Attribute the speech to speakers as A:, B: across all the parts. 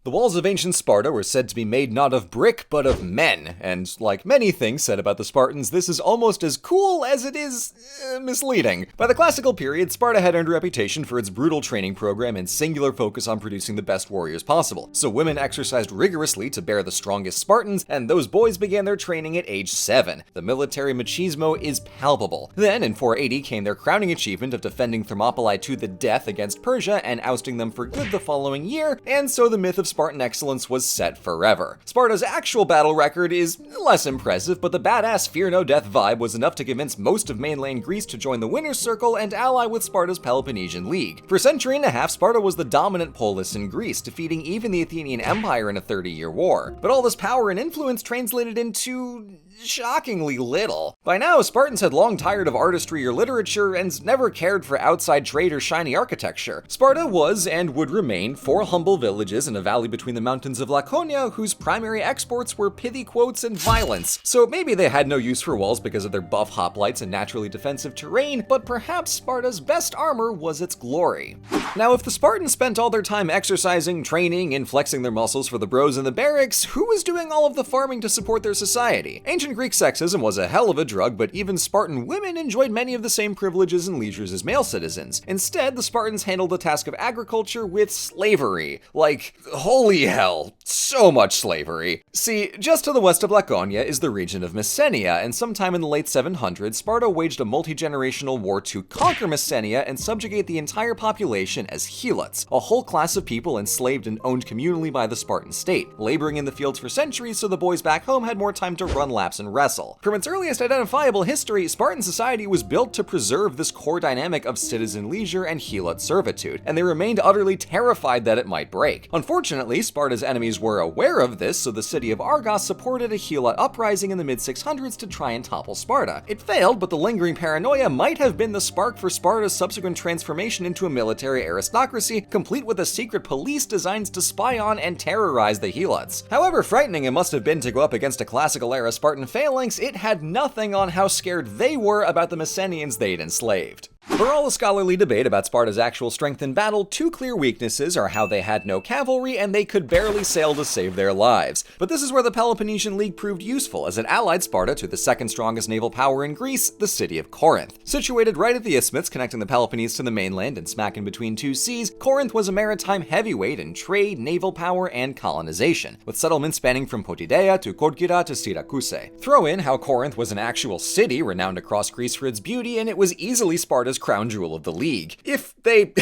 A: The walls of ancient Sparta were said to be made not of brick, but of men, and like many things said about the Spartans, this is almost as cool as it is misleading. By the classical period, Sparta had earned a reputation for its brutal training program and singular focus on producing the best warriors possible. So women exercised rigorously to bear the strongest Spartans, and those boys began their training at age 7. The military machismo is palpable. Then, in 480, came their crowning achievement of defending Thermopylae to the death against Persia and ousting them for good the following year, and so the myth of Spartan excellence was set forever. Sparta's actual battle record is less impressive, but the badass fear no death vibe was enough to convince most of mainland Greece to join the winner's circle and ally with Sparta's Peloponnesian League. For a century and a half, Sparta was the dominant polis in Greece, defeating even the Athenian Empire in a 30-year war. But all this power and influence translated into shockingly little. By now, Spartans had long tired of artistry or literature and never cared for outside trade or shiny architecture. Sparta was and would remain 4 humble villages in a valley between the mountains of Laconia whose primary exports were pithy quotes and violence. So maybe they had no use for walls because of their buff hoplites and naturally defensive terrain, but perhaps Sparta's best armor was its glory. Now, if the Spartans spent all their time exercising, training, and flexing their muscles for the bros in the barracks, who was doing all of the farming to support their society? Ancient Greek sexism was a hell of a drug, but even Spartan women enjoyed many of the same privileges and leisures as male citizens. Instead, the Spartans handled the task of agriculture with slavery. Like, holy hell, so much slavery. See, just to the west of Laconia is the region of Messenia, and sometime in the late 700s, Sparta waged a multi-generational war to conquer Messenia and subjugate the entire population as helots, a whole class of people enslaved and owned communally by the Spartan state, laboring in the fields for centuries so the boys back home had more time to run laps and wrestle. From its earliest identifiable history, Spartan society was built to preserve this core dynamic of citizen leisure and helot servitude, and they remained utterly terrified that it might break. Unfortunately, Sparta's enemies were aware of this, so the city of Argos supported a helot uprising in the mid-600s to try and topple Sparta. It failed, but the lingering paranoia might have been the spark for Sparta's subsequent transformation into a military aristocracy, complete with a secret police designed to spy on and terrorize the helots. However frightening it must have been to go up against a classical-era Spartan phalanx, it had nothing on how scared they were about the Messenians they'd enslaved. For all the scholarly debate about Sparta's actual strength in battle, 2 clear weaknesses are how they had no cavalry and they could barely sail to save their lives. But this is where the Peloponnesian League proved useful, as it allied Sparta to the second strongest naval power in Greece, the city of Corinth. Situated right at the isthmus connecting the Peloponnese to the mainland and smack in between 2 seas, Corinth was a maritime heavyweight in trade, naval power, and colonization, with settlements spanning from Plataea to Corcyra to Syracuse. Throw in how Corinth was an actual city renowned across Greece for its beauty, and it was easily Sparta's crown jewel of the league, if they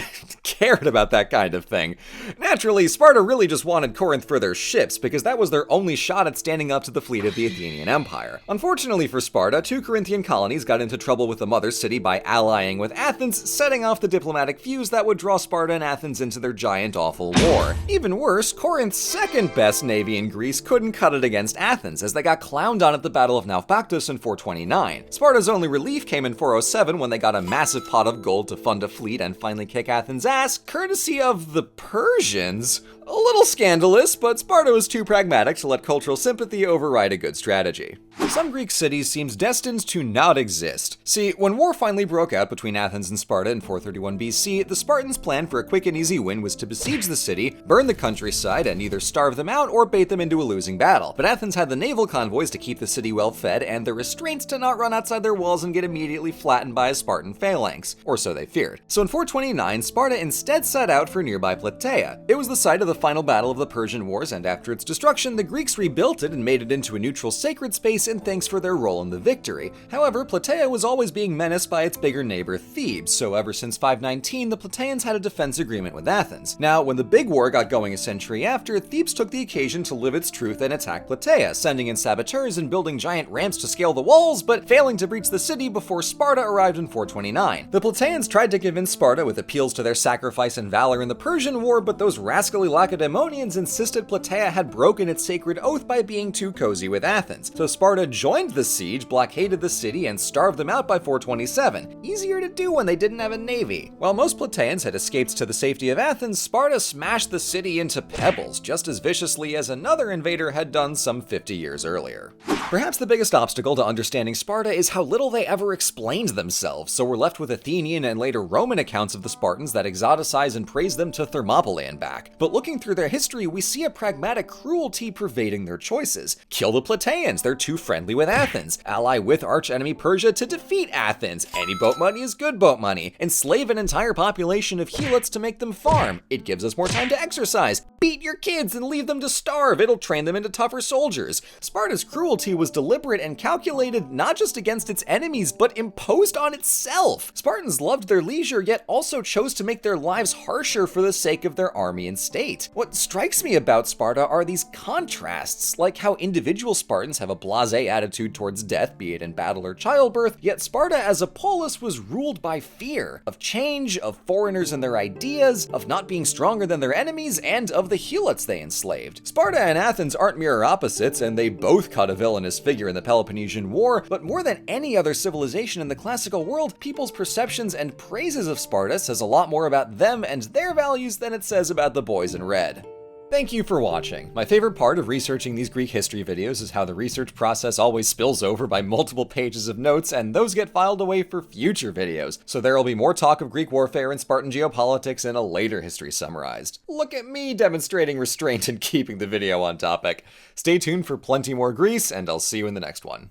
A: cared about that kind of thing. Naturally, Sparta really just wanted Corinth for their ships, because that was their only shot at standing up to the fleet of the Athenian Empire. Unfortunately for Sparta, 2 Corinthian colonies got into trouble with the mother city by allying with Athens, setting off the diplomatic fuse that would draw Sparta and Athens into their giant awful war. Even worse, Corinth's second best navy in Greece couldn't cut it against Athens, as they got clowned on at the Battle of Naupactus in 429. Sparta's only relief came in 407 when they got a massive pot of gold to fund a fleet and finally kick Athens' ass, courtesy of the Persians. A little scandalous, but Sparta was too pragmatic to let cultural sympathy override a good strategy. Some Greek cities seems destined to not exist. See, when war finally broke out between Athens and Sparta in 431 BC, the Spartans' plan for a quick and easy win was to besiege the city, burn the countryside, and either starve them out or bait them into a losing battle. But Athens had the naval convoys to keep the city well fed, and the restraints to not run outside their walls and get immediately flattened by a Spartan phalanx, or so they feared. So in 429, Sparta instead set out for nearby Plataea. It was the site of the final battle of the Persian Wars, and after its destruction, the Greeks rebuilt it and made it into a neutral sacred space in thanks for their role in the victory. However, Plataea was always being menaced by its bigger neighbor Thebes, so ever since 519, the Plataeans had a defense agreement with Athens. Now, when the big war got going a century after, Thebes took the occasion to live its truth and attack Plataea, sending in saboteurs and building giant ramps to scale the walls, but failing to breach the city before Sparta arrived in 429. The Plataeans tried to convince Sparta with appeals to their sacrifice and valor in the Persian War, but those rascally Lacedaemonians insisted Plataea had broken its sacred oath by being too cozy with Athens. So Sparta joined the siege, blockaded the city, and starved them out by 427. Easier to do when they didn't have a navy. While most Plataeans had escaped to the safety of Athens, Sparta smashed the city into pebbles, just as viciously as another invader had done some 50 years earlier. Perhaps the biggest obstacle to understanding Sparta is how little they ever explained themselves, so we're left with Athenian and later Roman accounts of the Spartans that exoticize and praise them to Thermopylae and back. But looking Looking through their history, we see a pragmatic cruelty pervading their choices. Kill the Plataeans, they're too friendly with Athens. Ally with archenemy Persia to defeat Athens. Any boat money is good boat money. Enslave an entire population of helots to make them farm. It gives us more time to exercise. Beat your kids and leave them to starve. It'll train them into tougher soldiers. Sparta's cruelty was deliberate and calculated not just against its enemies, but imposed on itself. Spartans loved their leisure, yet also chose to make their lives harsher for the sake of their army and state. What strikes me about Sparta are these contrasts, like how individual Spartans have a blasé attitude towards death, be it in battle or childbirth, yet Sparta as a polis was ruled by fear of change, of foreigners and their ideas, of not being stronger than their enemies, and of the helots they enslaved. Sparta and Athens aren't mirror opposites, and they both caught a villainous figure in the Peloponnesian War, but more than any other civilization in the classical world, people's perceptions and praises of Sparta says a lot more about them and their values than it says about the boys in red. Thank you for watching. My favorite part of researching these Greek history videos is how the research process always spills over by multiple pages of notes, and those get filed away for future videos. So there will be more talk of Greek warfare and Spartan geopolitics in a later history summarized. Look at me demonstrating restraint and keeping the video on topic. Stay tuned for plenty more Greece, and I'll see you in the next one.